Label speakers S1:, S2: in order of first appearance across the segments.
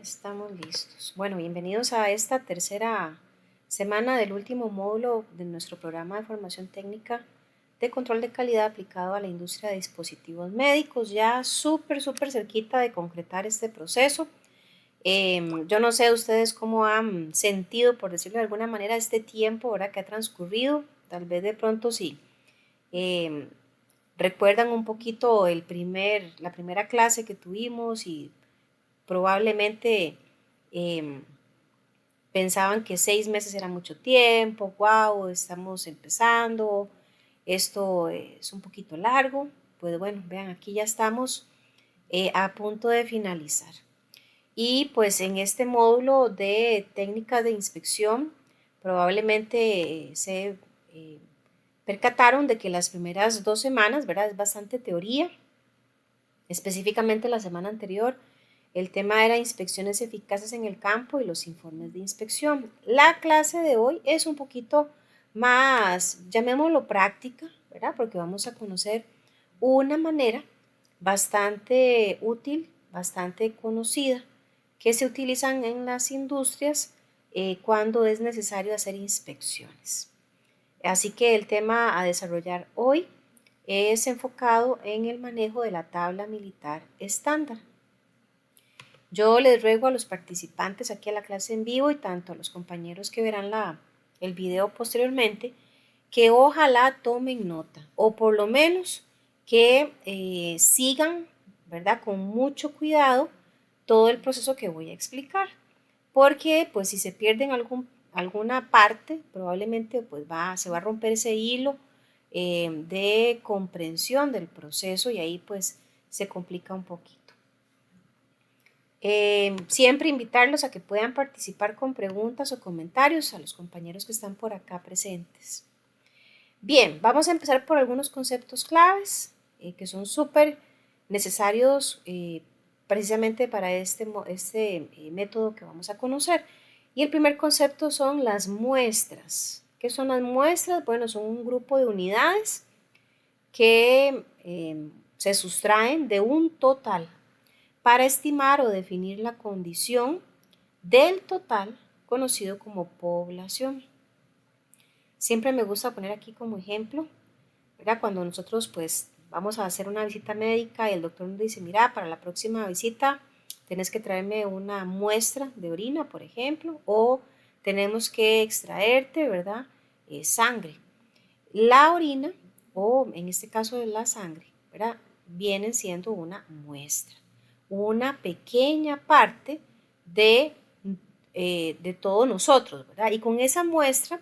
S1: Estamos listos. Bueno, bienvenidos a esta tercera semana del último módulo de nuestro programa de formación técnica de control de calidad aplicado a la industria de dispositivos médicos, ya súper cerquita de concretar este proceso. Yo no sé ustedes cómo han sentido, por decirlo de alguna manera, este tiempo ahora que ha transcurrido. Tal vez de pronto sí. em, recuerdan un poquito la primera clase que tuvimos y probablemente em, pensaban que 6 meses era mucho tiempo. Wow, estamos empezando, esto es un poquito largo. Pues bueno, vean, aquí ya estamos a punto de finalizar. Y pues en este módulo de técnicas de inspección, probablemente se eh, percataron de que las primeras 2 semanas, ¿verdad? Es bastante teoría. Específicamente la semana anterior, el tema era inspecciones eficaces en el campo y los informes de inspección. La clase de hoy es un poquito más, llamémoslo práctica, ¿verdad? Porque vamos a conocer una manera bastante útil, bastante conocida, que se utilizan en las industrias cuando es necesario hacer inspecciones. Así que el tema a desarrollar hoy es enfocado en el manejo de la tabla militar estándar. Yo les ruego a los participantes aquí a la clase en vivo y tanto a los compañeros que verán el video posteriormente que ojalá tomen nota o por lo menos que sigan, ¿verdad? Con mucho cuidado todo el proceso que voy a explicar, porque pues si se pierden alguna parte, probablemente pues se va a romper ese hilo de comprensión del proceso y ahí pues se complica un poquito. Siempre invitarlos a que puedan participar con preguntas o comentarios a los compañeros que están por acá presentes. Bien, vamos a empezar por algunos conceptos claves que son súper necesarios precisamente para este método que vamos a conocer. Y el primer concepto son las muestras. ¿Qué son las muestras? Bueno, son un grupo de unidades que se sustraen de un total para estimar o definir la condición del total conocido como población. Siempre me gusta poner aquí como ejemplo, ¿verdad? Cuando nosotros pues vamos a hacer una visita médica y el doctor nos dice, mira, para la próxima visita tienes que traerme una muestra de orina, por ejemplo, o tenemos que extraerte, ¿verdad? Sangre. La orina, o en este caso la sangre, ¿verdad? Vienen siendo una muestra, una pequeña parte de, de todos nosotros, ¿verdad? Y con esa muestra,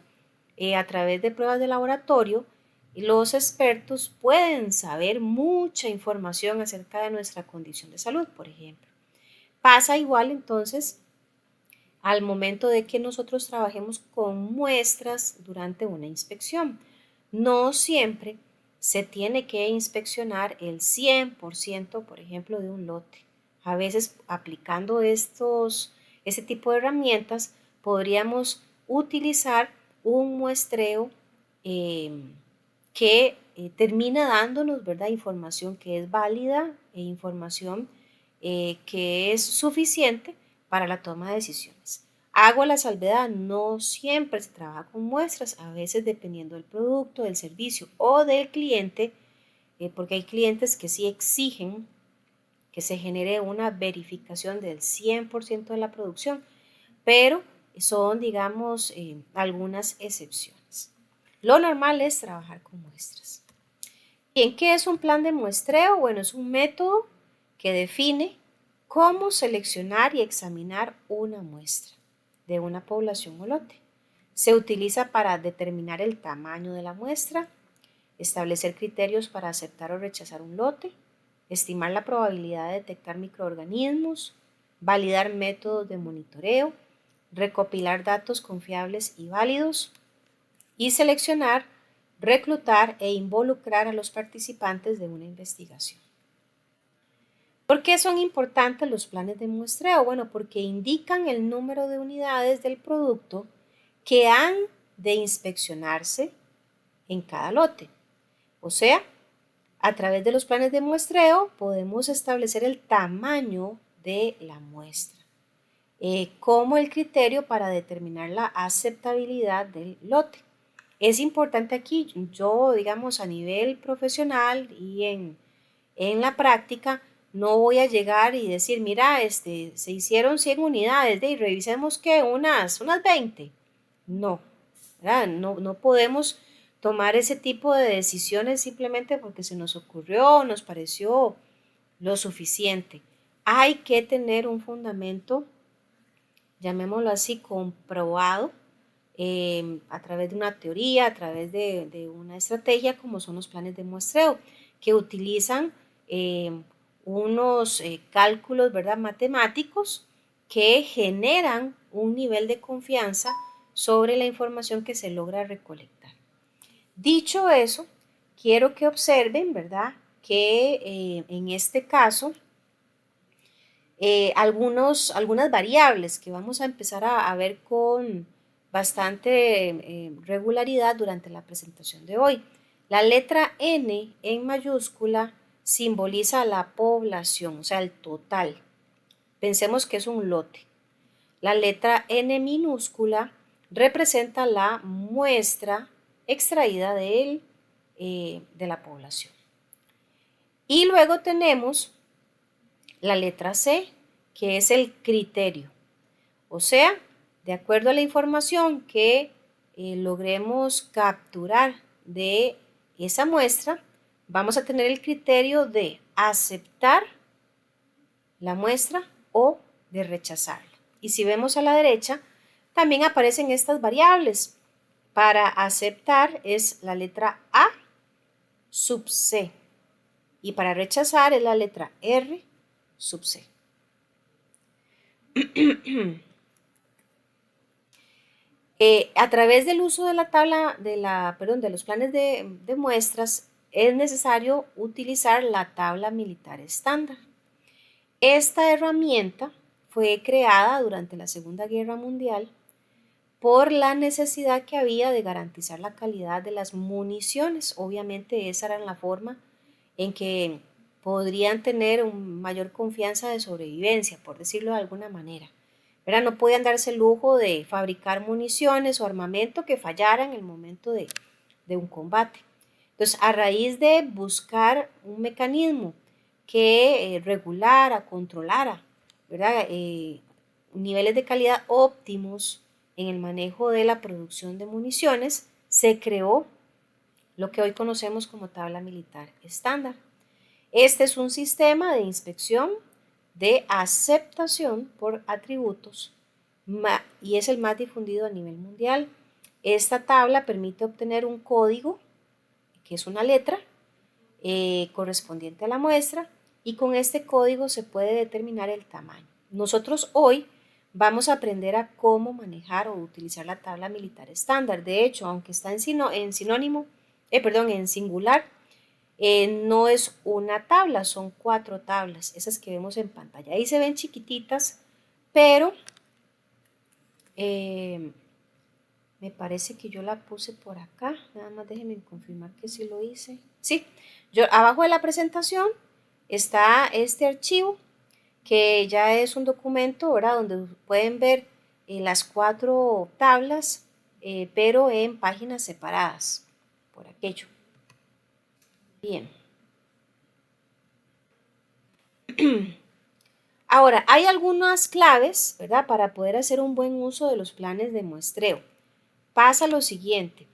S1: a través de pruebas de laboratorio, los expertos pueden saber mucha información acerca de nuestra condición de salud, por ejemplo. Pasa igual entonces al momento de que nosotros trabajemos con muestras durante una inspección. No siempre se tiene que inspeccionar el 100%, por ejemplo, de un lote. A veces aplicando este tipo de herramientas podríamos utilizar un muestreo eh, que termina dándonos, ¿verdad?, información que es válida e información que es suficiente para la toma de decisiones. Hago la salvedad, no siempre se trabaja con muestras, a veces dependiendo del producto, del servicio o del cliente, porque hay clientes que sí exigen que se genere una verificación del 100% de la producción, pero son, digamos, algunas excepciones. Lo normal es trabajar con muestras. Bien, ¿qué es un plan de muestreo? Bueno, es un método que define cómo seleccionar y examinar una muestra de una población o lote. Se utiliza para determinar el tamaño de la muestra, establecer criterios para aceptar o rechazar un lote, estimar la probabilidad de detectar microorganismos, validar métodos de monitoreo, recopilar datos confiables y válidos y seleccionar, reclutar e involucrar a los participantes de una investigación. ¿Por qué son importantes los planes de muestreo? Bueno, porque indican el número de unidades del producto que han de inspeccionarse en cada lote. O sea, a través de los planes de muestreo podemos establecer el tamaño de la muestra. como el criterio para determinar la aceptabilidad del lote. Es importante aquí, yo digamos a nivel profesional y en la práctica, no voy a llegar y decir, mira, se hicieron 100 unidades, y revisemos que unas 20. No, ¿verdad? No podemos tomar ese tipo de decisiones simplemente porque se nos ocurrió, nos pareció lo suficiente. Hay que tener un fundamento, llamémoslo así, comprobado a través de una teoría, a través de una estrategia, como son los planes de muestreo, que utilizan unos cálculos, ¿verdad?, matemáticos que generan un nivel de confianza sobre la información que se logra recolectar. Dicho eso, quiero que observen, ¿verdad?, que en este caso, algunas variables que vamos a empezar a ver con bastante regularidad durante la presentación de hoy. La letra N en mayúscula simboliza la población, o sea, el total. Pensemos que es un lote. La letra N minúscula representa la muestra extraída de la población. Y luego tenemos la letra C, que es el criterio. O sea, de acuerdo a la información que logremos capturar de esa muestra, vamos a tener el criterio de aceptar la muestra o de rechazarla. Y si vemos a la derecha, también aparecen estas variables. Para aceptar es la letra A sub C y para rechazar es la letra R sub C. A través del uso de la tabla, de los planes de muestras, es necesario utilizar la tabla militar estándar. Esta herramienta fue creada durante la Segunda Guerra Mundial por la necesidad que había de garantizar la calidad de las municiones. Obviamente esa era la forma en que podrían tener mayor confianza de sobrevivencia, por decirlo de alguna manera. ¿Verdad? No podían darse el lujo de fabricar municiones o armamento que fallara en el momento de un combate. Entonces, a raíz de buscar un mecanismo que regulara, controlara, ¿verdad?, niveles de calidad óptimos en el manejo de la producción de municiones, se creó lo que hoy conocemos como tabla militar estándar. Este es un sistema de inspección de aceptación por atributos y es el más difundido a nivel mundial. Esta tabla permite obtener un código, que es una letra, correspondiente a la muestra, y con este código se puede determinar el tamaño. Nosotros hoy vamos a aprender a cómo manejar o utilizar la tabla militar estándar. De hecho, aunque está en singular, no es una tabla, son 4 tablas, esas que vemos en pantalla. Ahí se ven chiquititas, pero me parece que yo la puse por acá. Nada más déjenme confirmar que sí lo hice. Sí, abajo de la presentación está este archivo que ya es un documento, ¿verdad?, donde pueden ver las 4 tablas, pero en páginas separadas, por aquello. Bien. Ahora, hay algunas claves, ¿verdad?, para poder hacer un buen uso de los planes de muestreo. Pasa lo siguiente.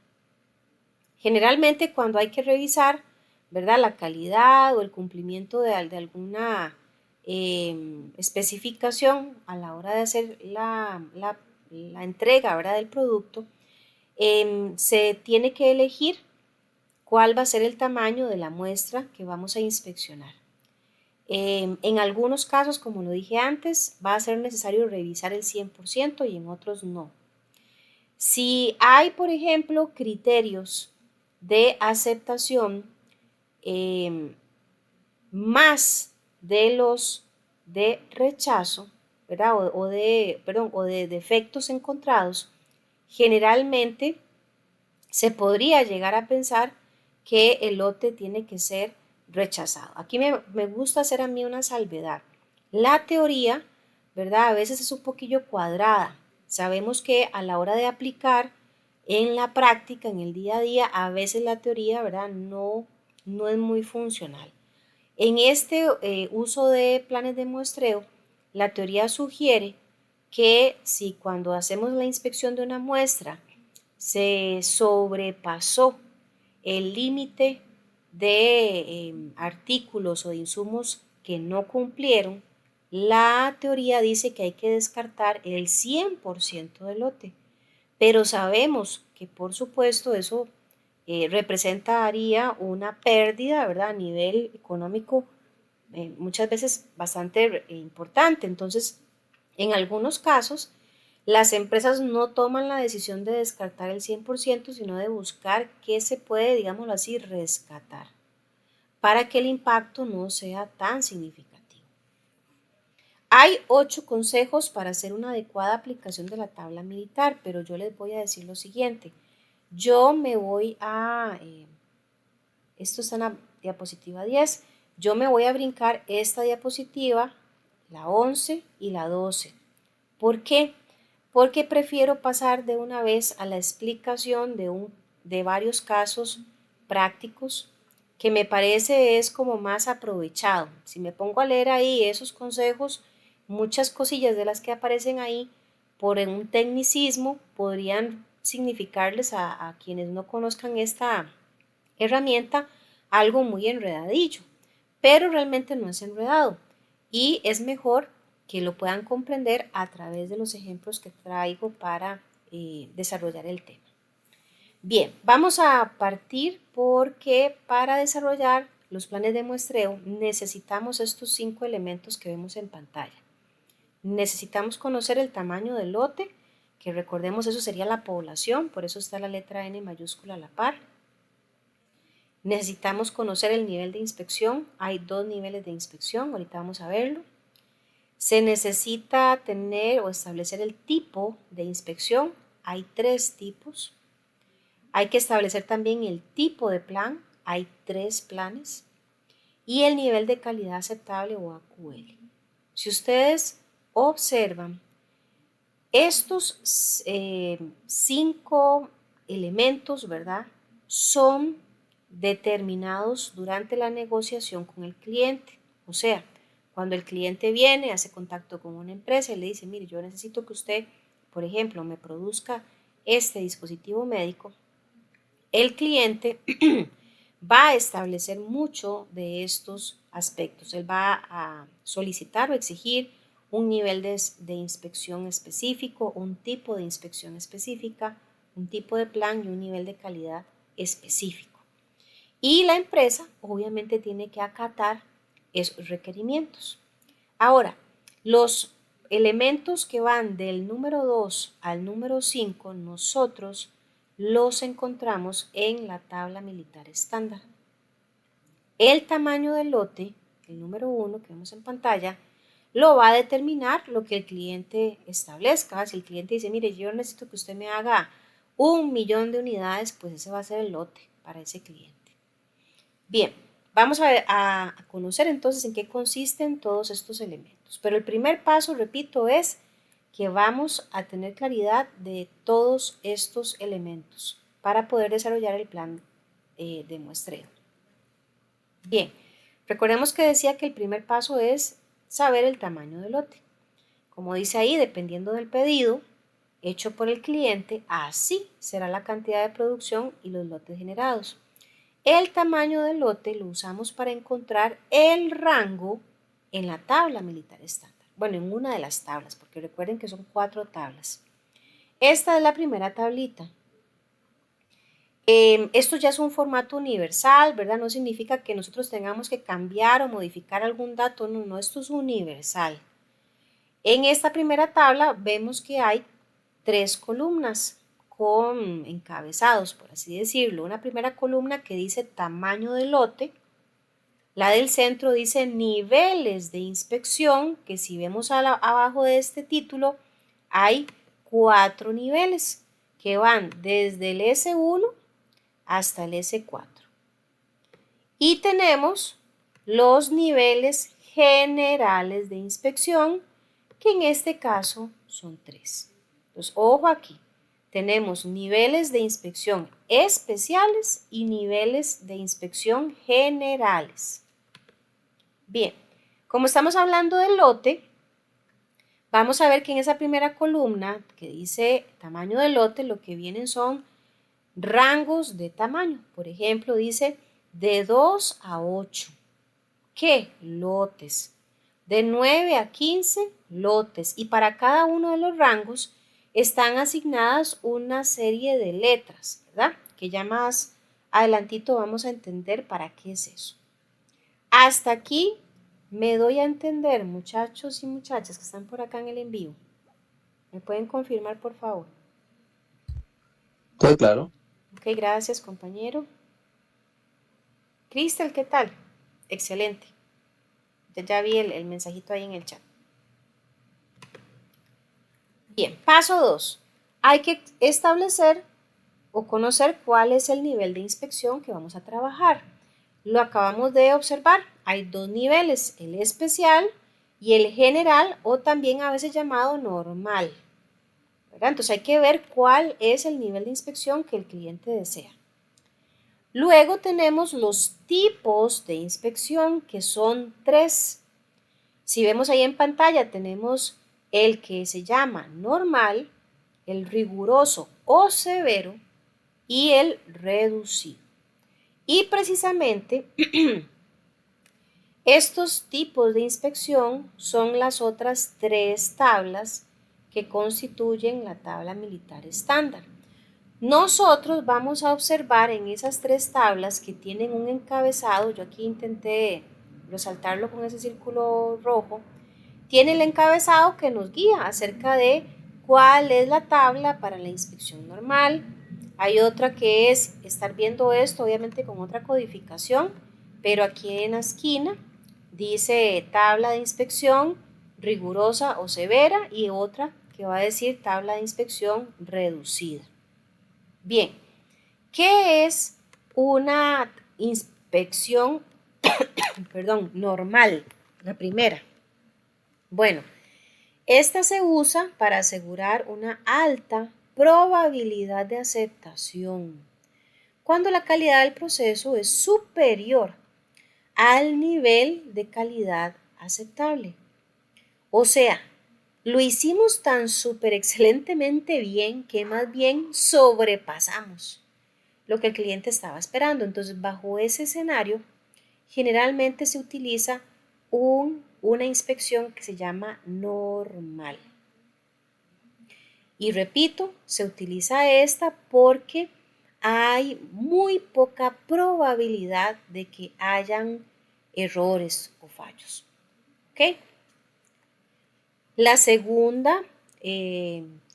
S1: Generalmente cuando hay que revisar, ¿verdad?, la calidad o el cumplimiento de alguna especificación a la hora de hacer la entrega, ¿verdad?, del producto, se tiene que elegir cuál va a ser el tamaño de la muestra que vamos a inspeccionar. En algunos casos, como lo dije antes, va a ser necesario revisar el 100% y en otros no. Si hay, por ejemplo, criterios de aceptación más de los de rechazo, ¿verdad?, o de defectos encontrados, generalmente se podría llegar a pensar que el lote tiene que ser rechazado. Aquí me gusta hacer a mí una salvedad. La teoría ¿verdad? A veces es un poquillo cuadrada. Sabemos que a la hora de aplicar en la práctica, en el día a día, a veces la teoría, ¿verdad? No es muy funcional. En este uso de planes de muestreo, la teoría sugiere que si cuando hacemos la inspección de una muestra se sobrepasó el límite de artículos o de insumos que no cumplieron, la teoría dice que hay que descartar el 100% del lote. Pero sabemos que por supuesto eso representaría una pérdida, ¿verdad? A nivel económico muchas veces bastante importante. Entonces, en algunos casos, las empresas no toman la decisión de descartar el 100%, sino de buscar qué se puede, digámoslo así, rescatar, para que el impacto no sea tan significativo. Hay 8 consejos para hacer una adecuada aplicación de la tabla militar, pero yo les voy a decir lo siguiente. Yo me voy a, esto está en la diapositiva 10, yo me voy a brincar esta diapositiva, la 11 y la 12. ¿Por qué? Porque prefiero pasar de una vez a la explicación de varios casos prácticos que me parece es como más aprovechado. Si me pongo a leer ahí esos consejos, muchas cosillas de las que aparecen ahí por un tecnicismo podrían significarles a quienes no conozcan esta herramienta algo muy enredadillo, pero realmente no es enredado y es mejor que lo puedan comprender a través de los ejemplos que traigo para desarrollar el tema. Bien, vamos a partir porque para desarrollar los planes de muestreo necesitamos estos 5 elementos que vemos en pantalla. Necesitamos conocer el tamaño del lote, que recordemos eso sería la población, por eso está la letra N mayúscula a la par. Necesitamos conocer el nivel de inspección, hay 2 niveles de inspección, ahorita vamos a verlo. Se necesita tener o establecer el tipo de inspección, hay 3 tipos. Hay que establecer también el tipo de plan, hay 3 planes. Y el nivel de calidad aceptable o AQL. Si ustedes observan, estos 5 elementos, ¿verdad? Son determinados durante la negociación con el cliente. O sea, cuando el cliente viene, hace contacto con una empresa y le dice, mire, yo necesito que usted, por ejemplo, me produzca este dispositivo médico, el cliente va a establecer mucho de estos aspectos. Él va a solicitar o exigir un nivel de inspección específico, un tipo de inspección específica, un tipo de plan y un nivel de calidad específico. Y la empresa obviamente tiene que acatar esos requerimientos. Ahora, los elementos que van del número 2 al número 5, nosotros los encontramos en la tabla militar estándar. El tamaño del lote, el número 1 que vemos en pantalla, lo va a determinar lo que el cliente establezca. Si el cliente dice, mire, yo necesito que usted me haga 1.000.000 de unidades, pues ese va a ser el lote para ese cliente. Bien, vamos a conocer entonces en qué consisten todos estos elementos. Pero el primer paso, repito, es que vamos a tener claridad de todos estos elementos para poder desarrollar el plan de muestreo. Bien, recordemos que decía que el primer paso es saber el tamaño del lote. Como dice ahí, dependiendo del pedido hecho por el cliente, así será la cantidad de producción y los lotes generados. El tamaño del lote lo usamos para encontrar el rango en la tabla militar estándar. Bueno, en una de las tablas, porque recuerden que son 4 tablas. Esta es la primera tablita. Esto ya es un formato universal, ¿verdad? No significa que nosotros tengamos que cambiar o modificar algún dato, no, esto es universal. En esta primera tabla vemos que hay 3 columnas con encabezados, por así decirlo. Una primera columna que dice tamaño de lote, la del centro dice niveles de inspección, que si vemos abajo de este título, hay 4 niveles que van desde el S1 hasta el S4. Y tenemos los niveles generales de inspección, que en este caso son 3. Entonces, ojo aquí, tenemos niveles de inspección especiales y niveles de inspección generales. Bien, como estamos hablando del lote, vamos a ver que en esa primera columna que dice tamaño de lote, lo que vienen son rangos de tamaño. Por ejemplo, dice de 2 a 8. ¿Qué? Lotes. De 9 a 15 lotes. Y para cada uno de los rangos están asignadas una serie de letras, ¿verdad? Que ya más adelantito vamos a entender para qué es eso. Hasta aquí me doy a entender, muchachos y muchachas que están por acá en el envío. ¿Me pueden confirmar, por favor?
S2: Todo claro.
S1: Ok, gracias, compañero. Cristel, ¿qué tal? Excelente. Ya vi el mensajito ahí en el chat. Bien, paso 2. Hay que establecer o conocer cuál es el nivel de inspección que vamos a trabajar. Lo acabamos de observar. Hay 2 niveles, el especial y el general o también a veces llamado normal, ¿verdad? Entonces hay que ver cuál es el nivel de inspección que el cliente desea. Luego tenemos los tipos de inspección, que son 3. Si vemos ahí en pantalla, tenemos el que se llama normal, el riguroso o severo y el reducido. Y precisamente estos tipos de inspección son las otras 3 tablas que constituyen la tabla militar estándar. Nosotros vamos a observar en esas 3 tablas que tienen un encabezado, yo aquí intenté resaltarlo con ese círculo rojo, tiene el encabezado que nos guía acerca de cuál es la tabla para la inspección normal. Hay otra que es estar viendo esto, obviamente con otra codificación, pero aquí en la esquina dice tabla de inspección rigurosa o severa y otra que va a decir tabla de inspección reducida. Bien, ¿qué es una inspección normal? La primera. Bueno, esta se usa para asegurar una alta probabilidad de aceptación cuando la calidad del proceso es superior al nivel de calidad aceptable. O sea, lo hicimos tan súper excelentemente bien que más bien sobrepasamos lo que el cliente estaba esperando. Entonces, bajo ese escenario, generalmente se utiliza una inspección que se llama normal. Y repito, se utiliza esta porque hay muy poca probabilidad de que hayan errores o fallos. ¿Ok? La segunda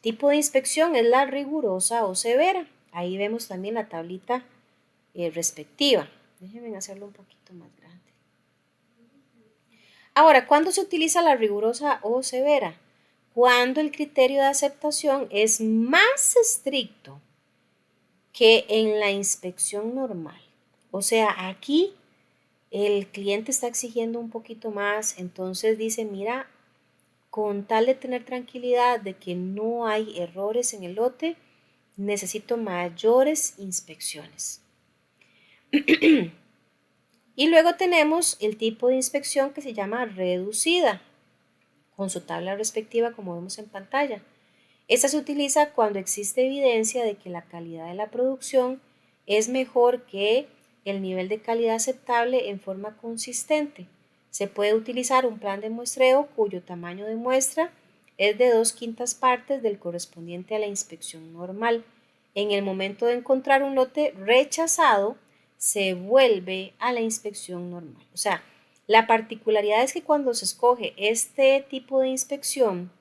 S1: tipo de inspección es la rigurosa o severa. Ahí vemos también la tablita respectiva. Déjenme hacerlo un poquito más grande. Ahora, ¿cuándo se utiliza la rigurosa o severa? Cuando el criterio de aceptación es más estricto que en la inspección normal. O sea, aquí el cliente está exigiendo un poquito más, entonces dice, mira, con tal de tener tranquilidad de que no hay errores en el lote, necesito mayores inspecciones. Y luego tenemos el tipo de inspección que se llama reducida, con su tabla respectiva como vemos en pantalla. Esta se utiliza cuando existe evidencia de que la calidad de la producción es mejor que el nivel de calidad aceptable en forma consistente. Se puede utilizar un plan de muestreo cuyo tamaño de muestra es de 2/5 partes del correspondiente a la inspección normal. En el momento de encontrar un lote rechazado, se vuelve a la inspección normal. O sea, la particularidad es que cuando se escoge este tipo de inspección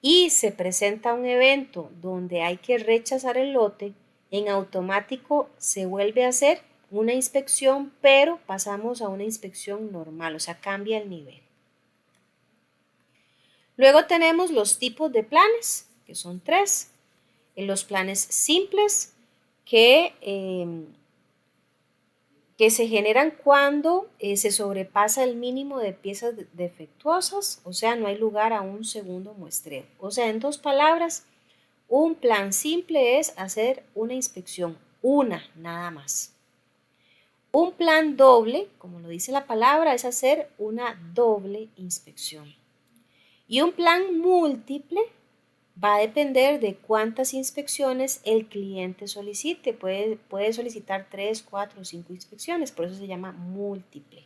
S1: y se presenta un evento donde hay que rechazar el lote, en automático se vuelve a hacer una inspección, pero pasamos a una inspección normal, o sea, cambia el nivel. Luego tenemos los tipos de planes, que son 3. Los planes simples, que que se generan cuando se sobrepasa el mínimo de piezas defectuosas, o sea, no hay lugar a un segundo muestreo. O sea, en dos palabras, un plan simple es hacer una inspección, una nada más. Un plan doble, como lo dice la palabra, es hacer una doble inspección. Y un plan múltiple va a depender de cuántas inspecciones el cliente solicite. Puede solicitar 3, 4 o 5 inspecciones, por eso se llama múltiple.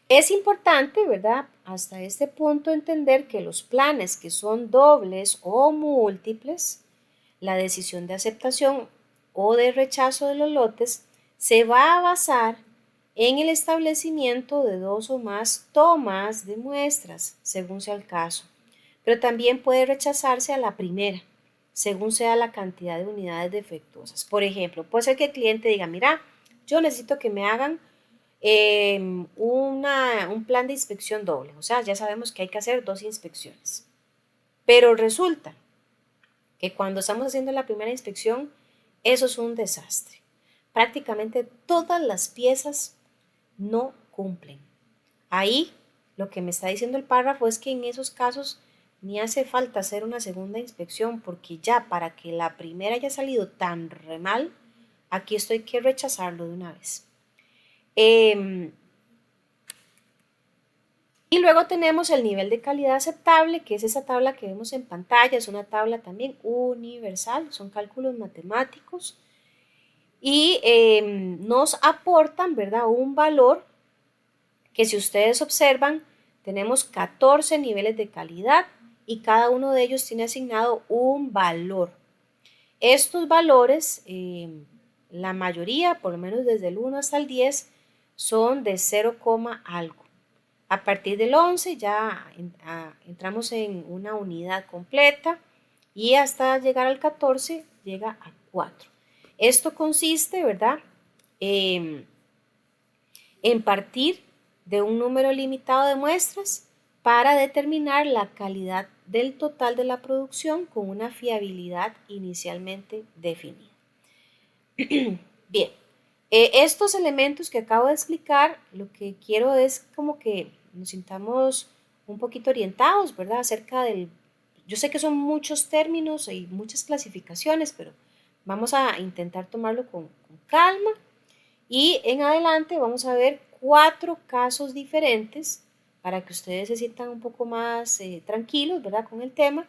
S1: Es importante, ¿verdad? Hasta este punto entender que los planes que son dobles o múltiples, la decisión de aceptación o de rechazo de los lotes se va a basar en el establecimiento de 2 o más tomas de muestras, según sea el caso, pero también puede rechazarse a la primera, según sea la cantidad de unidades defectuosas. Por ejemplo, puede ser que el cliente diga, mira, yo necesito que me hagan un plan de inspección doble, o sea, ya sabemos que hay que hacer 2 inspecciones, pero resulta que cuando estamos haciendo la primera inspección, eso es un desastre. Prácticamente todas las piezas no cumplen. Ahí lo que me está diciendo el párrafo es que en esos casos ni hace falta hacer una segunda inspección porque ya para que la primera haya salido tan re mal, aquí esto hay que rechazarlo de una vez. Y luego tenemos el nivel de calidad aceptable, que es esa tabla que vemos en pantalla, es una tabla también universal, son cálculos matemáticos y nos aportan, ¿verdad?, un valor que si ustedes observan, tenemos 14 niveles de calidad y cada uno de ellos tiene asignado un valor. Estos valores, la mayoría, por lo menos desde el 1 hasta el 10, son de 0, algo. A partir del 11 ya entramos en una unidad completa y hasta llegar al 14 llega a 4. Esto consiste, ¿verdad?, en partir de un número limitado de muestras para determinar la calidad del total de la producción con una fiabilidad inicialmente definida. Bien, estos elementos que acabo de explicar, lo que quiero es como que nos sintamos un poquito orientados, ¿verdad? Acerca del, yo sé que son muchos términos y muchas clasificaciones, pero vamos a intentar tomarlo con calma y en adelante vamos a ver 4 casos diferentes para que ustedes se sientan un poco más tranquilos, ¿verdad?, con el tema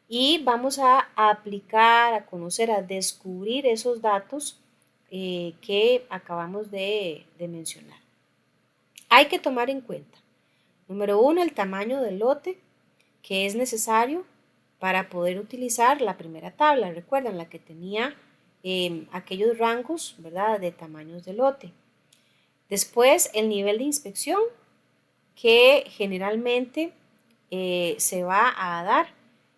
S1: y vamos a aplicar, a conocer, a descubrir esos datos que acabamos de mencionar. Hay que tomar en cuenta, número 1, el tamaño del lote que es necesario para poder utilizar la primera tabla. Recuerdan la que tenía aquellos rangos, ¿verdad?, de tamaños de lote. Después, el nivel de inspección que generalmente se va a dar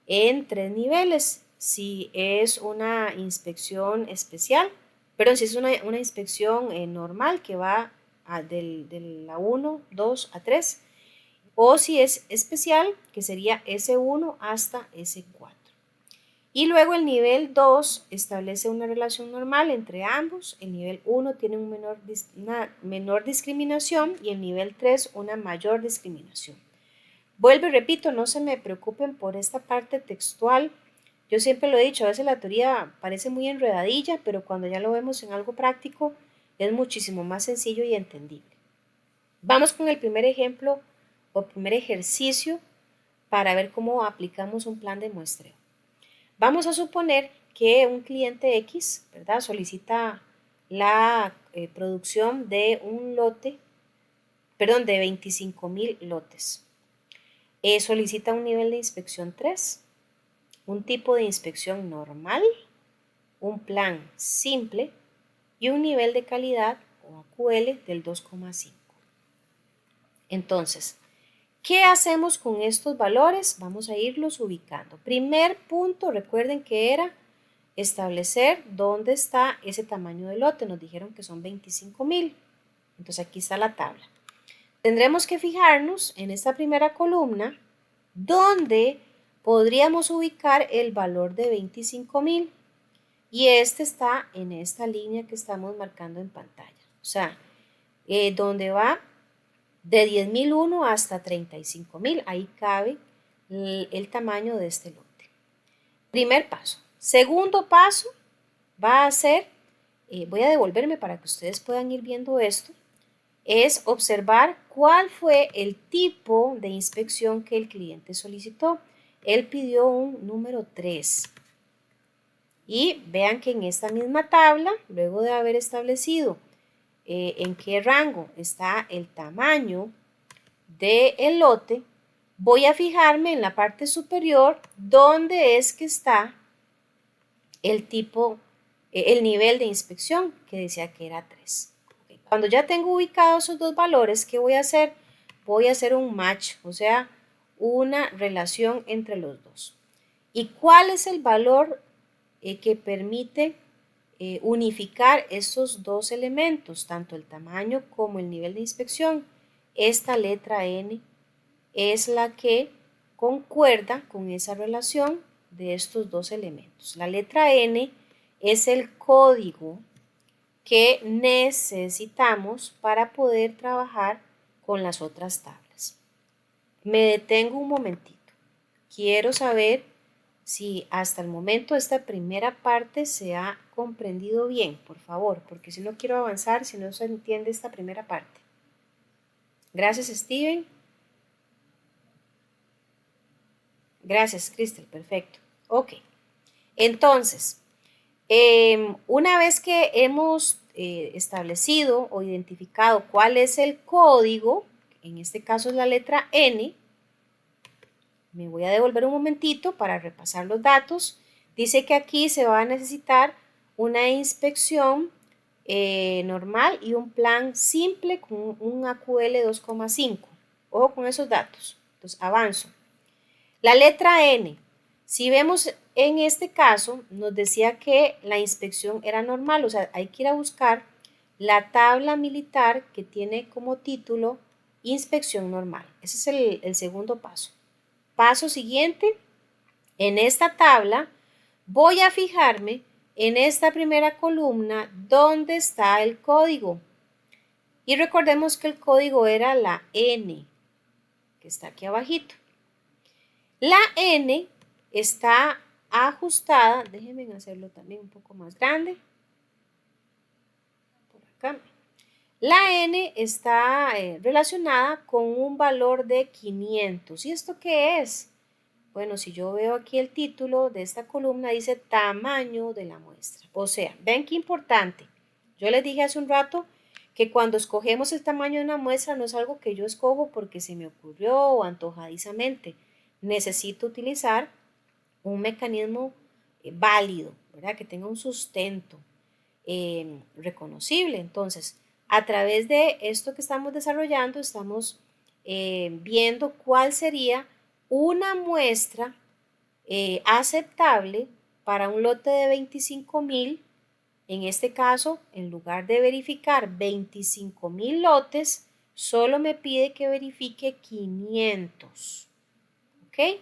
S1: en 3 niveles. Si es una inspección especial, perdón, si es una inspección normal que va de la 1, 2 a 3, o si es especial, que sería S1 hasta S4. Y luego el nivel 2 establece una relación normal entre ambos. El nivel 1 tiene una menor discriminación y el nivel 3 una mayor discriminación. Vuelvo y repito, no se me preocupen por esta parte textual. Yo siempre lo he dicho, a veces la teoría parece muy enredadilla, pero cuando ya lo vemos en algo práctico es muchísimo más sencillo y entendible. Vamos con el primer ejemplo o primer ejercicio para ver cómo aplicamos un plan de muestreo. Vamos a suponer que un cliente X, ¿verdad?, solicita la producción de un lote, perdón, de 25,000 lotes. Solicita un nivel de inspección 3, un tipo de inspección normal, un plan simple y un nivel de calidad o AQL del 2,5. Entonces, ¿qué hacemos con estos valores? Vamos a irlos ubicando. Primer punto, recuerden que era establecer dónde está ese tamaño de lote. Nos dijeron que son 25,000. Entonces aquí está la tabla. Tendremos que fijarnos en esta primera columna donde podríamos ubicar el valor de 25,000 y este está en esta línea que estamos marcando en pantalla. O sea, donde va de 10.001 hasta 35.000, ahí cabe el tamaño de este lote. Primer paso. Segundo paso va a ser, voy a devolverme para que ustedes puedan ir viendo esto, es observar cuál fue el tipo de inspección que el cliente solicitó. Él pidió un número 3. Y vean que en esta misma tabla, luego de haber establecido en qué rango está el tamaño del lote, voy a fijarme en la parte superior donde es que está el tipo, el nivel de inspección que decía que era 3. Cuando ya tengo ubicados esos dos valores, ¿qué voy a hacer? Voy a hacer un match, o sea, una relación entre los dos. ¿Y cuál es el valor que permite unificar estos dos elementos, tanto el tamaño como el nivel de inspección? Esta letra N es la que concuerda con esa relación de estos dos elementos. La letra N es el código que necesitamos para poder trabajar con las otras tablas. Me detengo un momentito. Quiero saber si hasta el momento esta primera parte se ha comprendido bien, por favor, porque si no quiero avanzar, si no se entiende esta primera parte. Gracias, Steven. Gracias, Cristel, perfecto. Ok, entonces, una vez que hemos establecido o identificado cuál es el código, en este caso es la letra N, me voy a devolver un momentito para repasar los datos. Dice que aquí se va a necesitar una inspección normal y un plan simple con un AQL 2,5. Ojo con esos datos. Entonces, avanzo. La letra N, si vemos en este caso, nos decía que la inspección era normal, o sea, hay que ir a buscar la tabla militar que tiene como título inspección normal. Ese es el segundo paso. Paso siguiente, en esta tabla voy a fijarme en esta primera columna donde está el código. Y recordemos que el código era la N, que está aquí abajito. La N está ajustada, déjenme hacerlo también un poco más grande, por acá. La N está relacionada con un valor de 500. ¿Y esto qué es? Bueno, si yo veo aquí el título de esta columna, dice tamaño de la muestra. O sea, ven qué importante. Yo les dije hace un rato que cuando escogemos el tamaño de una muestra no es algo que yo escojo porque se me ocurrió o antojadizamente. Necesito utilizar un mecanismo válido, ¿verdad? Que tenga un sustento reconocible. Entonces, a través de esto que estamos desarrollando, estamos viendo cuál sería una muestra aceptable para un lote de 25.000. En este caso, en lugar de verificar 25.000 lotes, solo me pide que verifique 500. ¿Ok?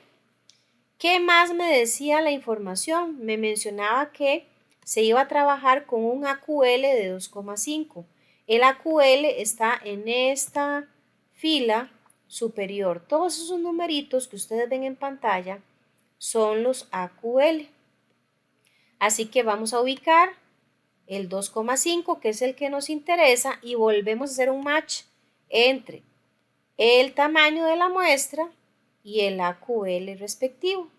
S1: ¿Qué más me decía la información? Me mencionaba que se iba a trabajar con un AQL de 2,5. El AQL está en esta fila superior. Todos esos numeritos que ustedes ven en pantalla son los AQL. Así que vamos a ubicar el 2,5, que es el que nos interesa, y volvemos a hacer un match entre el tamaño de la muestra y el AQL respectivo.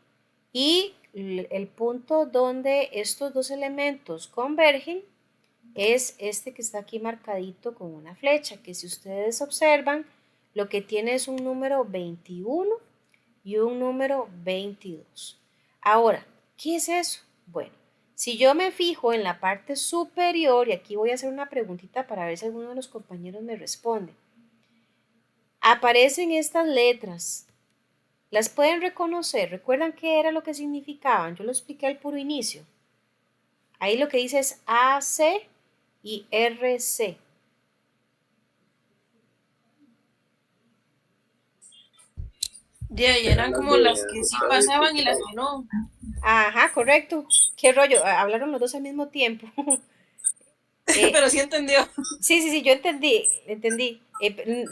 S1: Y el punto donde estos dos elementos convergen es este que está aquí marcadito con una flecha, que si ustedes observan, lo que tiene es un número 21 y un número 22. Ahora, ¿qué es eso? Bueno, si yo me fijo en la parte superior, y aquí voy a hacer una preguntita para ver si alguno de los compañeros me responde, aparecen estas letras. ¿Las pueden reconocer? ¿Recuerdan qué era lo que significaban? Yo lo expliqué al puro inicio. Ahí lo que dice es AC y RC.
S2: De ahí eran como las que sí pasaban y las que no.
S1: Ajá, correcto. ¿Qué rollo? Hablaron los dos al mismo tiempo.
S2: Pero
S1: Eh,
S2: sí entendió.
S1: sí, sí, sí, yo entendí.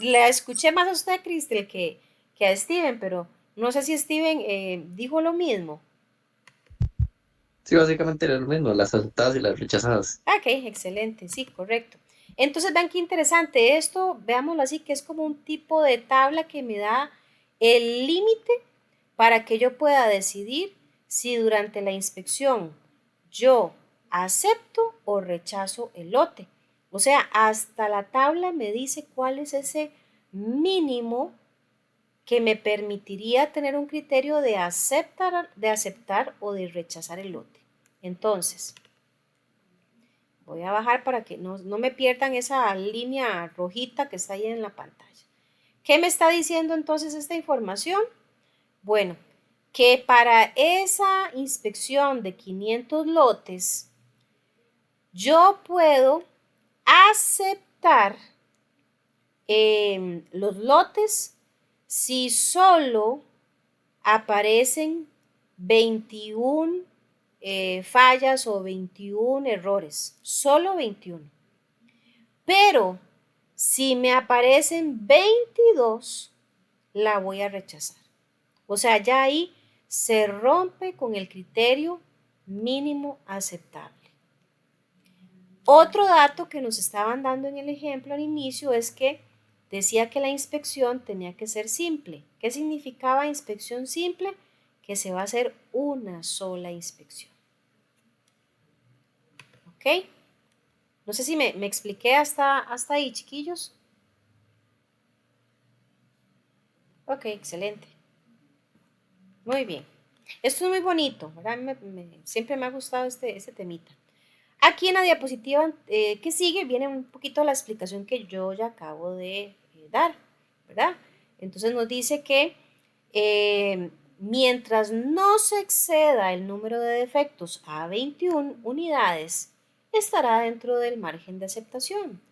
S1: La escuché más a usted, Cristel, que a Steven, pero no sé si Steven dijo lo mismo.
S3: Sí, básicamente era lo mismo, las aceptadas y las rechazadas.
S1: Ah, ok, excelente, sí, correcto. Entonces, vean qué interesante esto, veámoslo así, que es como un tipo de tabla que me da el límite para que yo pueda decidir si durante la inspección yo acepto o rechazo el lote. O sea, hasta la tabla me dice cuál es ese mínimo que me permitiría tener un criterio de aceptar o de rechazar el lote. Entonces, voy a bajar para que no me pierdan esa línea rojita que está ahí en la pantalla. ¿Qué me está diciendo entonces esta información? Bueno, que para esa inspección de 500 lotes, yo puedo aceptar los lotes si solo aparecen 21 fallas o 21 errores, solo 21. Pero si me aparecen 22, la voy a rechazar. O sea, ya ahí se rompe con el criterio mínimo aceptable. Otro dato que nos estaban dando en el ejemplo al inicio es que decía que la inspección tenía que ser simple. ¿Qué significaba inspección simple? Que se va a hacer una sola inspección. ¿Ok? No sé si me expliqué hasta ahí, chiquillos. Ok, excelente. Muy bien. Esto es muy bonito, ¿verdad? Siempre me ha gustado este temita. Aquí en la diapositiva que sigue viene un poquito la explicación que yo ya acabo de dar, ¿verdad? Entonces nos dice que mientras no se exceda el número de defectos a 21 unidades, estará dentro del margen de aceptación.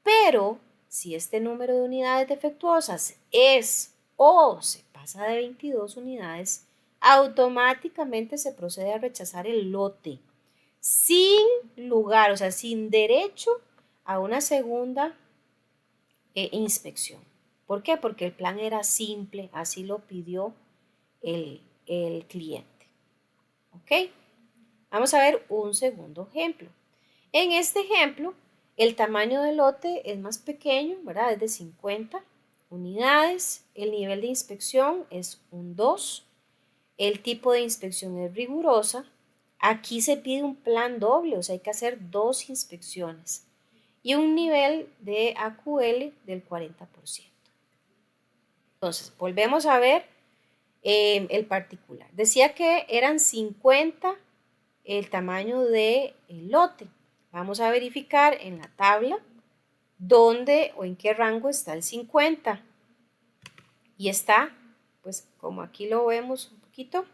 S1: Pero si este número de unidades defectuosas es o se pasa de 22 unidades, automáticamente se procede a rechazar el lote sin lugar, o sea, sin derecho a una segunda inspección. ¿Por qué? Porque el plan era simple, así lo pidió el cliente. ¿Ok? Vamos a ver un segundo ejemplo. En este ejemplo, el tamaño del lote es más pequeño, ¿verdad? Es de 50 unidades. El nivel de inspección es un 2. El tipo de inspección es rigurosa. Aquí se pide un plan doble, o sea, hay que hacer 2 inspecciones. Y un nivel de AQL del 40%. Entonces, volvemos a ver el particular. Decía que eran 50 el tamaño del lote. Vamos a verificar en la tabla dónde o en qué rango está el 50. Y está, pues como aquí lo vemos un poquito,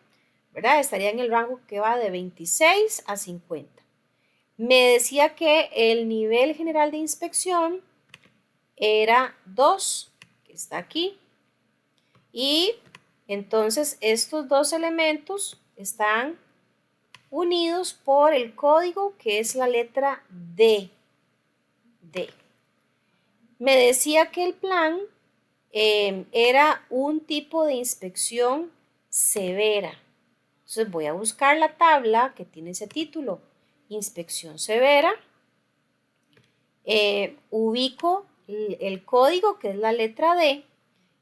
S1: ¿verdad? Estaría en el rango que va de 26 a 50. Me decía que el nivel general de inspección era 2, que está aquí. Y entonces estos dos elementos están unidos por el código que es la letra D. D. Me decía que el plan era un tipo de inspección severa. Entonces voy a buscar la tabla que tiene ese título, inspección severa. Ubico el código que es la letra D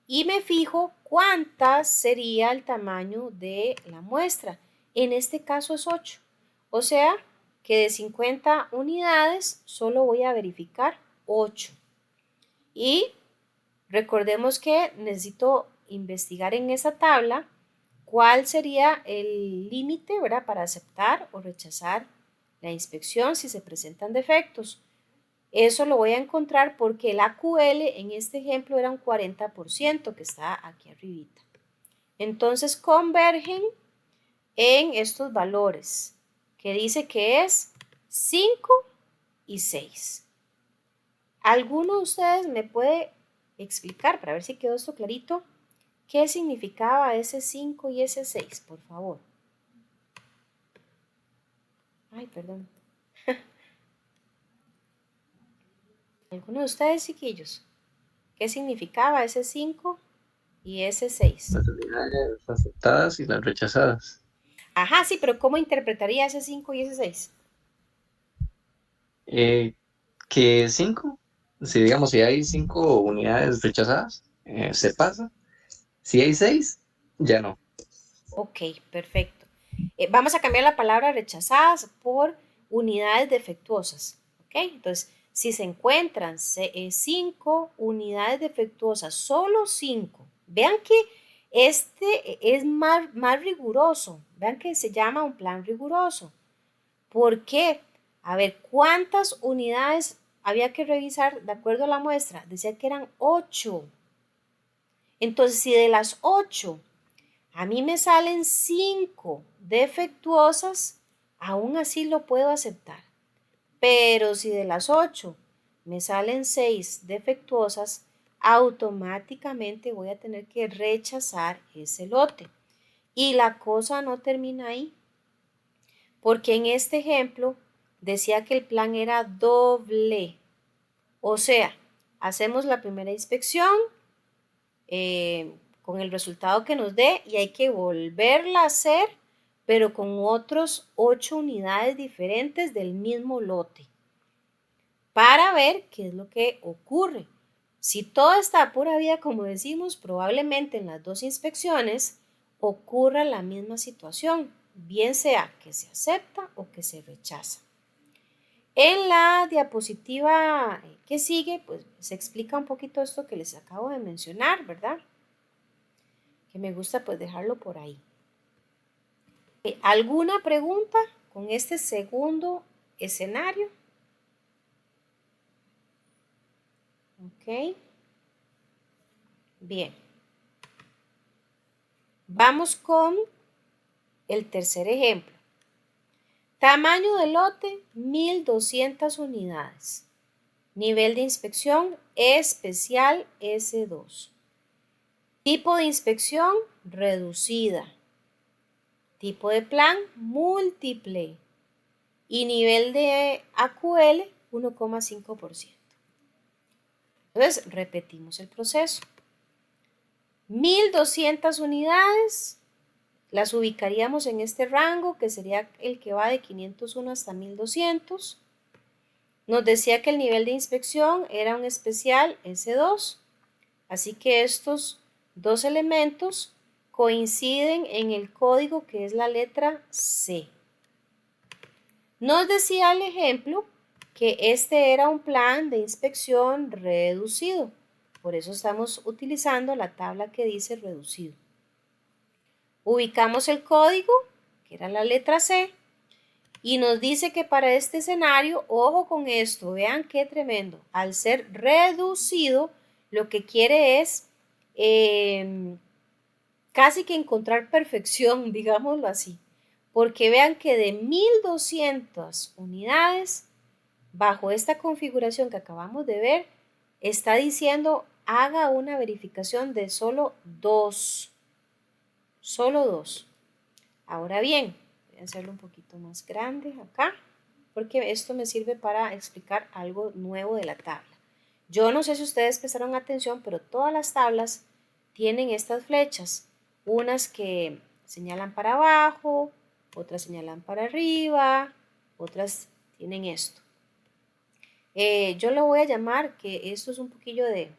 S1: y me fijo cuánta sería el tamaño de la muestra. En este caso es 8. O sea que de 50 unidades solo voy a verificar 8. Y recordemos que necesito investigar en esa tabla cuál sería el límite, ¿verdad? Para aceptar o rechazar la inspección si se presentan defectos. Eso lo voy a encontrar porque el AQL en este ejemplo era un 40% que está aquí arribita. Entonces convergen en estos valores que dice que es 5 y 6. ¿Alguno de ustedes me puede explicar, para ver si quedó esto clarito, qué significaba ese 5 y ese 6, por favor? Ay, perdón. ¿Alguno de ustedes, chiquillos? ¿Qué significaba ese 5 y ese 6?
S3: Las unidades aceptadas y las rechazadas.
S1: Ajá, sí, pero ¿cómo interpretaría ese 5 y ese 6?
S3: Eh, que 5, si digamos, si hay 5 unidades rechazadas, se pasa. Si hay 6, ya no.
S1: Ok, perfecto. Vamos a cambiar la palabra rechazadas por unidades defectuosas. Ok, entonces, si se encuentran 5 unidades defectuosas, solo 5, vean que este es más riguroso. Vean que se llama un plan riguroso. ¿Por qué? A ver, ¿cuántas unidades había que revisar de acuerdo a la muestra? Decía que eran 8. Entonces, si de las 8 a mí me salen 5 defectuosas, aún así lo puedo aceptar. Pero si de las 8 me salen 6 defectuosas, automáticamente voy a tener que rechazar ese lote. Y la cosa no termina ahí, porque en este ejemplo decía que el plan era doble. O sea, hacemos la primera inspección, con el resultado que nos dé y hay que volverla a hacer, pero con otros 8 unidades diferentes del mismo lote para ver qué es lo que ocurre. Si todo está a pura vida, como decimos, probablemente en las dos inspecciones ocurra la misma situación, bien sea que se acepta o que se rechaza. En la diapositiva que sigue, pues se explica un poquito esto que les acabo de mencionar, ¿verdad? Que me gusta pues dejarlo por ahí. ¿Alguna pregunta con este segundo escenario? Ok, bien. Vamos con el tercer ejemplo. Tamaño de lote, 1200 unidades. Nivel de inspección especial S2. Tipo de inspección reducida. Tipo de plan múltiple. Y nivel de AQL 1,5%. Entonces, repetimos el proceso. 1200 unidades las ubicaríamos en este rango que sería el que va de 501 hasta 1200. Nos decía que el nivel de inspección era un especial S2, así que estos dos elementos coinciden en el código que es la letra C. Nos decía el ejemplo que este era un plan de inspección reducido, por eso estamos utilizando la tabla que dice reducido. Ubicamos el código, que era la letra C, y nos dice que para este escenario, ojo con esto, vean qué tremendo, al ser reducido, lo que quiere es casi que encontrar perfección, digámoslo así, porque vean que de 1200 unidades, bajo esta configuración que acabamos de ver, está diciendo haga una verificación de solo dos. Solo dos. Ahora bien, voy a hacerlo un poquito más grande acá, porque esto me sirve para explicar algo nuevo de la tabla. Yo no sé si ustedes prestaron atención, pero todas las tablas tienen estas flechas, unas que señalan para abajo, otras señalan para arriba, otras tienen esto. Yo lo voy a llamar que esto es un poquillo de,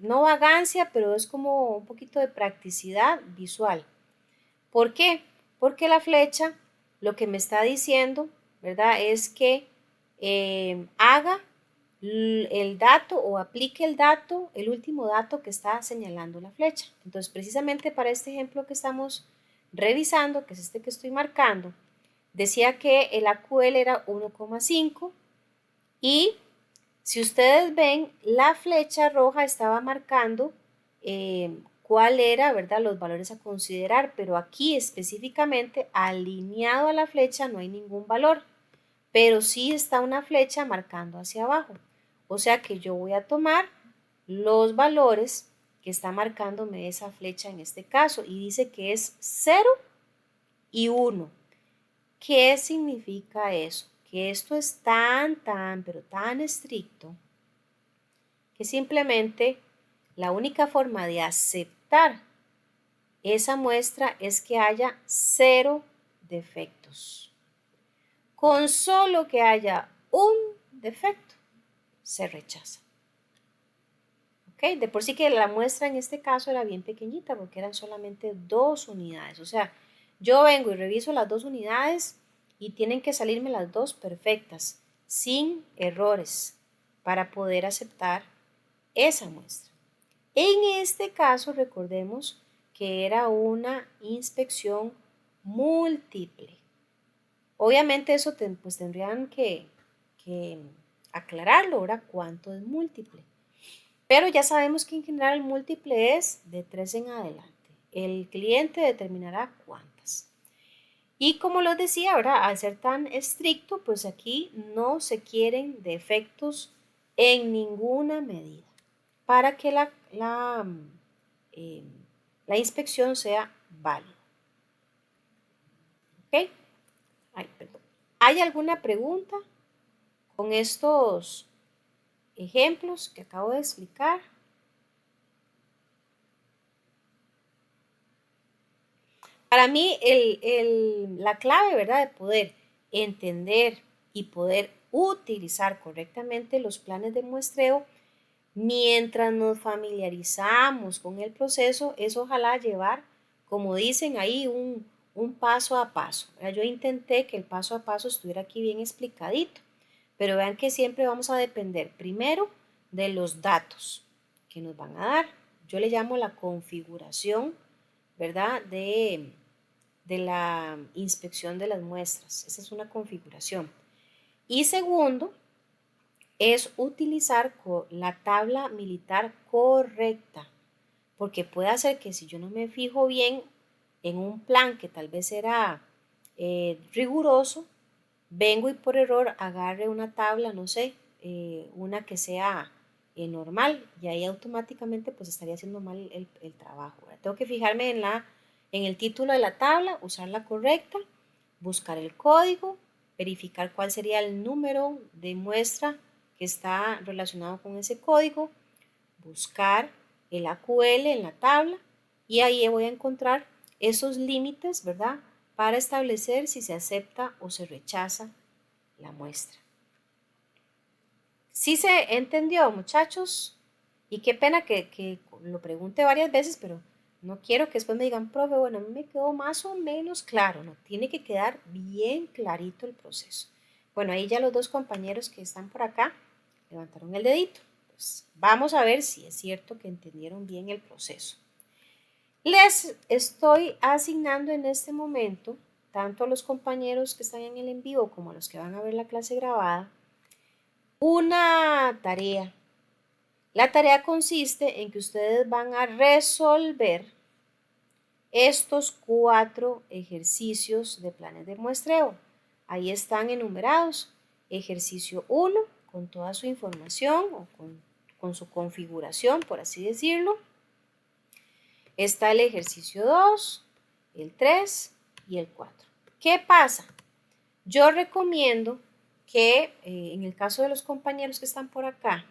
S1: no vagancia, pero es como un poquito de practicidad visual. ¿Por qué? Porque la flecha lo que me está diciendo, ¿verdad? Es que haga el dato o aplique el dato, el último dato que está señalando la flecha. Entonces, precisamente para este ejemplo que estamos revisando, que es este que estoy marcando, decía que el AQL era 1,5 y si ustedes ven, la flecha roja estaba marcando cuál era, ¿verdad?, los valores a considerar, pero aquí específicamente alineado a la flecha no hay ningún valor, pero sí está una flecha marcando hacia abajo. O sea que yo voy a tomar los valores que está marcándome esa flecha en este caso y dice que es 0 y 1. ¿Qué significa eso? Que esto es pero tan estricto, que simplemente la única forma de aceptar esa muestra es que haya 0 defectos. Con solo que haya un defecto, se rechaza. ¿Ok? De por sí que la muestra en este caso era bien pequeñita porque eran solamente 2 unidades. O sea, yo vengo y reviso las 2 unidades y tienen que salirme las 2 perfectas, sin errores, para poder aceptar esa muestra. En este caso, recordemos que era una inspección múltiple. Obviamente eso pues tendrían que aclararlo, ahora cuánto es múltiple. Pero ya sabemos que en general el múltiple es de 3 en adelante. El cliente determinará cuántas. Y como les decía, ahora al ser tan estricto, pues aquí no se quieren defectos en ninguna medida para que la inspección sea válida. ¿Ok? Ay, perdón. ¿Hay alguna pregunta con estos ejemplos que acabo de explicar? Para mí, la clave, ¿verdad?, de poder entender y poder utilizar correctamente los planes de muestreo mientras nos familiarizamos con el proceso es ojalá llevar, como dicen ahí, un paso a paso. Yo intenté que el paso a paso estuviera aquí bien explicadito, pero vean que siempre vamos a depender primero de los datos que nos van a dar. Yo le llamo la configuración, ¿verdad?, de la inspección de las muestras. Esa es una configuración. Y segundo, es utilizar la tabla militar correcta, porque puede hacer que si yo no me fijo bien en un plan que tal vez era riguroso, vengo y por error agarre una tabla, no sé, una que sea normal, y ahí automáticamente pues estaría haciendo mal el trabajo. Tengo que fijarme en el título de la tabla, usar la correcta, buscar el código, verificar cuál sería el número de muestra que está relacionado con ese código, buscar el AQL en la tabla y ahí voy a encontrar esos límites, ¿verdad?, para establecer si se acepta o se rechaza la muestra. ¿Sí se entendió, muchachos? Y qué pena que lo pregunte varias veces, pero no quiero que después me digan, profe, bueno, a mí me quedó más o menos claro, no, tiene que quedar bien clarito el proceso. Bueno, ahí ya los 2 compañeros que están por acá levantaron el dedito. Pues vamos a ver si es cierto que entendieron bien el proceso. Les estoy asignando en este momento, tanto a los compañeros que están en el en vivo como a los que van a ver la clase grabada, una tarea. La tarea consiste en que ustedes van a resolver estos 4 ejercicios de planes de muestreo. Ahí están enumerados. Ejercicio 1, con toda su información o con su configuración, por así decirlo. Está el ejercicio 2, el 3 y el 4. ¿Qué pasa? Yo recomiendo que en el caso de los compañeros que están por acá,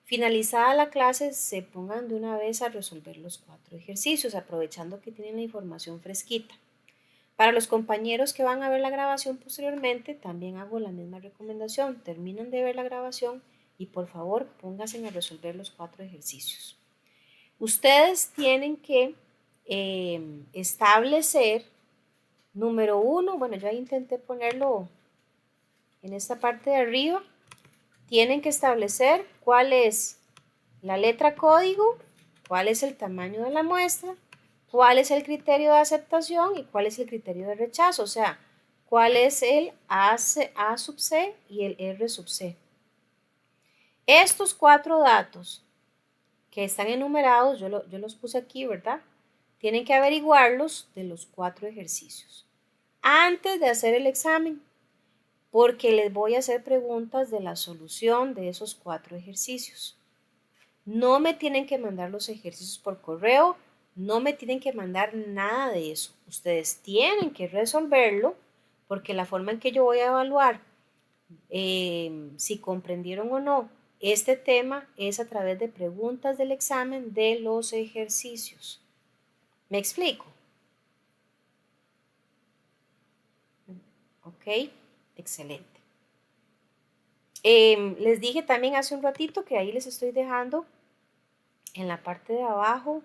S1: finalizada la clase, se pongan de una vez a resolver los 4 ejercicios, aprovechando que tienen la información fresquita. Para los compañeros que van a ver la grabación posteriormente, también hago la misma recomendación. Terminan de ver la grabación y por favor pónganse a resolver los 4 ejercicios. Ustedes tienen que establecer, número 1, bueno, yo ahí intenté ponerlo en esta parte de arriba, tienen que establecer cuál es la letra código, cuál es el tamaño de la muestra, cuál es el criterio de aceptación y cuál es el criterio de rechazo, o sea, cuál es el A sub C y el R sub C. Estos 4 datos que están enumerados, yo los puse aquí, ¿verdad? Tienen que averiguarlos de los 4 ejercicios antes de hacer el examen, porque les voy a hacer preguntas de la solución de esos 4 ejercicios. No me tienen que mandar los ejercicios por correo, no me tienen que mandar nada de eso. Ustedes tienen que resolverlo porque la forma en que yo voy a evaluar si comprendieron o no este tema es a través de preguntas del examen de los ejercicios. ¿Me explico? Ok, excelente. Les dije también hace un ratito que ahí les estoy dejando en la parte de abajo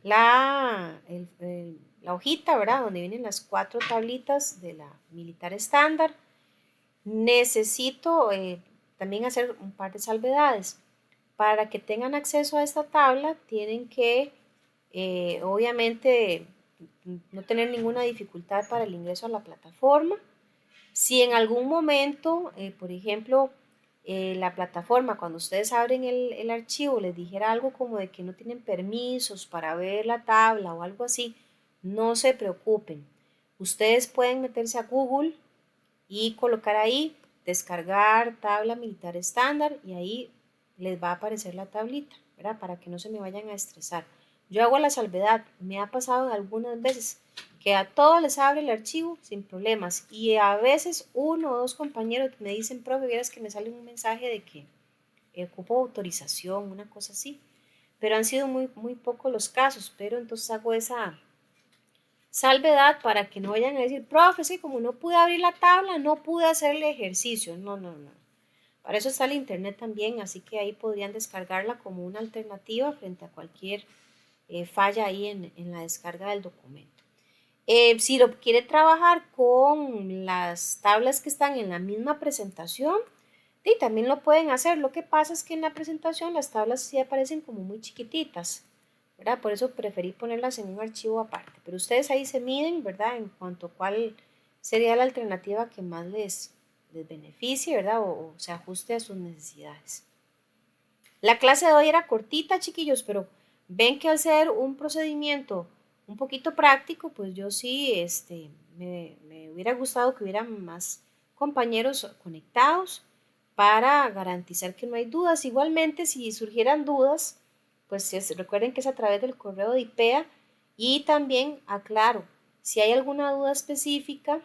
S1: la hojita, ¿verdad? Donde vienen las 4 tablitas de la militar estándar. Necesito también hacer un par de salvedades. Para que tengan acceso a esta tabla, tienen que, obviamente, no tener ninguna dificultad para el ingreso a la plataforma. Si en algún momento, por ejemplo, la plataforma, cuando ustedes abren el archivo, les dijera algo como de que no tienen permisos para ver la tabla o algo así, no se preocupen. Ustedes pueden meterse a Google y colocar ahí, descargar tabla militar estándar y ahí les va a aparecer la tablita, ¿verdad? Para que no se me vayan a estresar. Yo hago la salvedad, me ha pasado algunas veces que a todos les abre el archivo sin problemas y a veces uno o dos compañeros me dicen, profe, vieras que me sale un mensaje de que ocupo autorización, una cosa así, pero han sido muy pocos los casos, pero entonces hago esa salvedad para que no vayan a decir, profe, sí, como no pude abrir la tabla, no pude hacer el ejercicio. No, no, no. Para eso está el internet también, así que ahí podrían descargarla como una alternativa frente a cualquier falla ahí en la descarga del documento. Si lo quiere trabajar con las tablas que están en la misma presentación, y también lo pueden hacer. Lo que pasa es que en la presentación las tablas sí aparecen como muy chiquititas, ¿verdad? Por eso preferí ponerlas en un archivo aparte. Pero ustedes ahí se miden, ¿verdad? En cuanto a cuál sería la alternativa que más les beneficie, ¿verdad? O se ajuste a sus necesidades. La clase de hoy era cortita, chiquillos, pero ven que al ser un procedimiento un poquito práctico, pues yo sí, me hubiera gustado que hubiera más compañeros conectados para garantizar que no hay dudas. Igualmente, si surgieran dudas, pues recuerden que es a través del correo de IPEA y también aclaro, si hay alguna duda específica,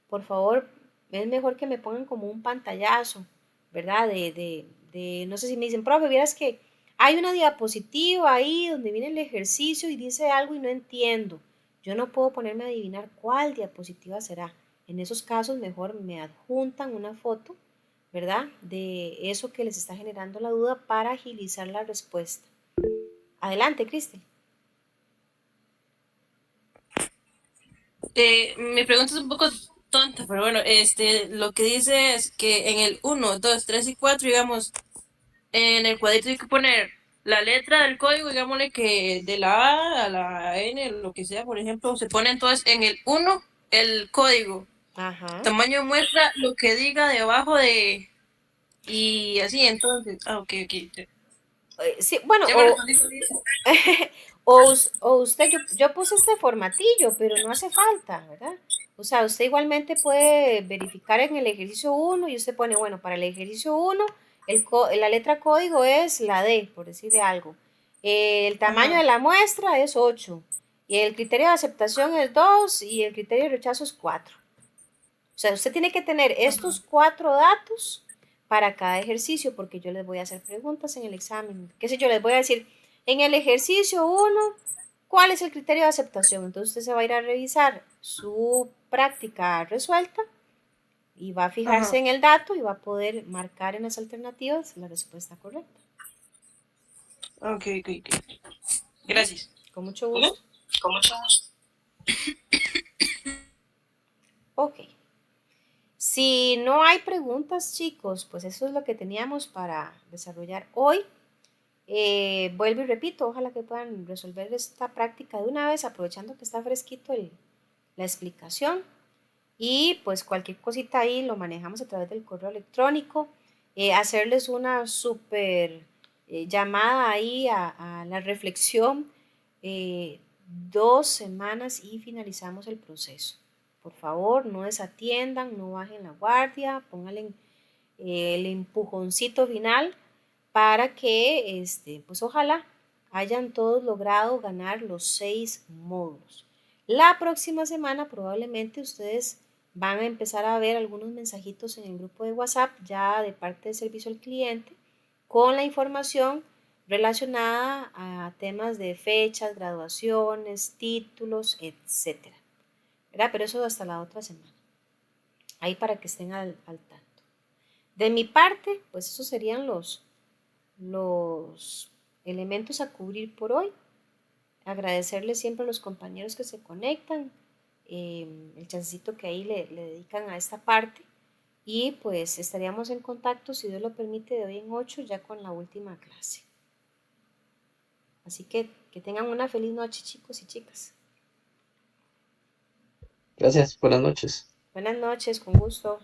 S1: por favor, es mejor que me pongan como un pantallazo, ¿verdad? No sé si me dicen, profe, vieras que hay una diapositiva ahí donde viene el ejercicio y dice algo y no entiendo. Yo no puedo ponerme a adivinar cuál diapositiva será. En esos casos, mejor me adjuntan una foto, ¿verdad? De eso que les está generando la duda para agilizar la respuesta. Adelante, Cristi.
S2: Mi pregunta es un poco tonta, pero bueno, lo que dice es que en el 1, 2, 3 y 4, digamos, en el cuadrito hay que poner la letra del código, digámosle que de la A a la N, lo que sea, por ejemplo, se pone entonces en el 1 el código,
S1: Ajá.
S2: tamaño muestra lo que diga debajo de, y así, entonces, ok, ok,
S1: Sí, bueno,
S2: ya me respondí.
S1: o usted, yo puse este formatillo, pero no hace falta, ¿verdad? O sea, usted igualmente puede verificar en el ejercicio uno y usted pone, bueno, para el ejercicio uno la letra código es la D, por decirle algo. El tamaño
S2: Ajá,
S1: de la muestra es 8 y el criterio de aceptación es 2 y el criterio de rechazo es 4. O sea, usted tiene que tener estos
S2: ajá,
S1: 4 datos para cada ejercicio, porque yo les voy a hacer preguntas en el examen. ¿Qué sé yo? Les voy a decir, en el ejercicio uno, ¿cuál es el criterio de aceptación? Entonces usted se va a ir a revisar su práctica resuelta y va a fijarse
S2: ajá.
S1: en el dato y va a poder marcar en las alternativas la respuesta correcta.
S2: Ok, ok, ok.
S1: ¿Mm?
S2: Gracias.
S1: Con mucho gusto.
S2: ¿Cómo estamos?
S1: Ok. Si no hay preguntas, chicos, pues eso es lo que teníamos para desarrollar hoy. Vuelvo y repito, ojalá que puedan resolver esta práctica de una vez, aprovechando que está fresquito la explicación. Y pues cualquier cosita ahí lo manejamos a través del correo electrónico. Hacerles una súper llamada ahí a la reflexión. eh, 2 semanas y finalizamos el proceso. Por favor, no desatiendan, no bajen la guardia, pónganle el empujoncito final para que, pues ojalá hayan todos logrado ganar los 6 módulos. La próxima semana probablemente ustedes van a empezar a ver algunos mensajitos en el grupo de WhatsApp ya de parte de servicio al cliente con la información relacionada a temas de fechas, graduaciones, títulos, etcétera. ¿Verdad? Pero eso hasta la otra semana. Ahí para que estén al tanto. De mi parte, pues esos serían los elementos a cubrir por hoy. Agradecerles siempre a los compañeros que se conectan, el chancecito que ahí le dedican a esta parte. Y pues estaríamos en contacto, si Dios lo permite, de hoy en 8 ya con la última clase. Así que tengan una feliz noche, chicos y chicas.
S3: Gracias, buenas noches.
S1: Buenas noches, con gusto.